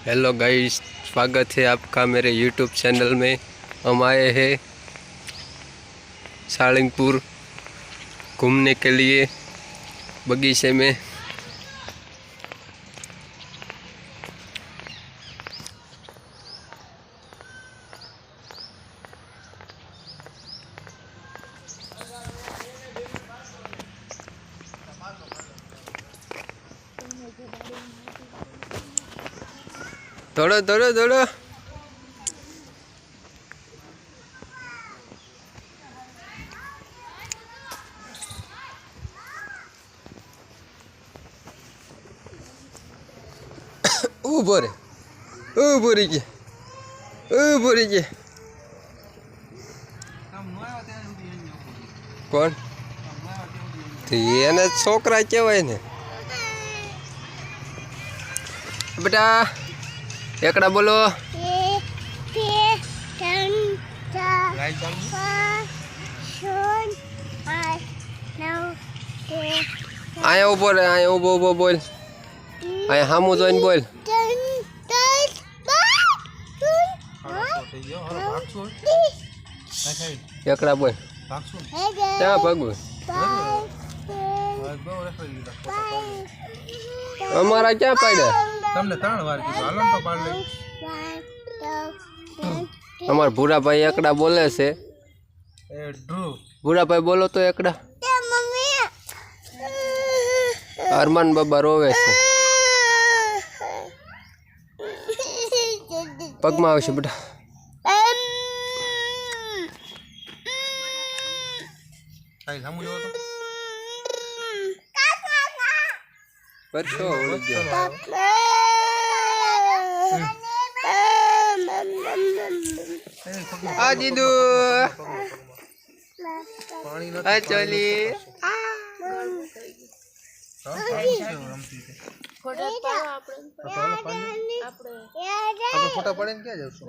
Hello guys, स्वागत है आपका मेरे यूट्यूब चैनल में। हम आए हैं सालिंगपुर घूमने के लिए बगीचे में। दौड़ो दौड़ो दौड़ो। ऊबो रे ऊबो रे जे ऊबो रे जे कौन એને છોકરા કહેવાય ને બેટા। એકડા બોલો। આયા ઉભો રે, આયા ઉભો ઉભો બોલ, આયા સામું જોઈને બોલ। એકડા બોલ, ક્યાં ભાગવું? અમારા ક્યાં પાડ્યા? તમને 3 વાર કીધું, હાલો તો પાડ લે। અમાર ભૂરાભાઈ એકડા બોલે છે। એ ધ્રુવ, ભૂરાભાઈ બોલો તો એકડા। અરમાન બાબા રોવે છે, પગમાં આવશે બેટા। કાઈ સામુ જોવો તો પરસો ઓળી ગયો। આ દીદુ પાણી આ ચોલી ફોટા પડે ને ક્યાં જશું?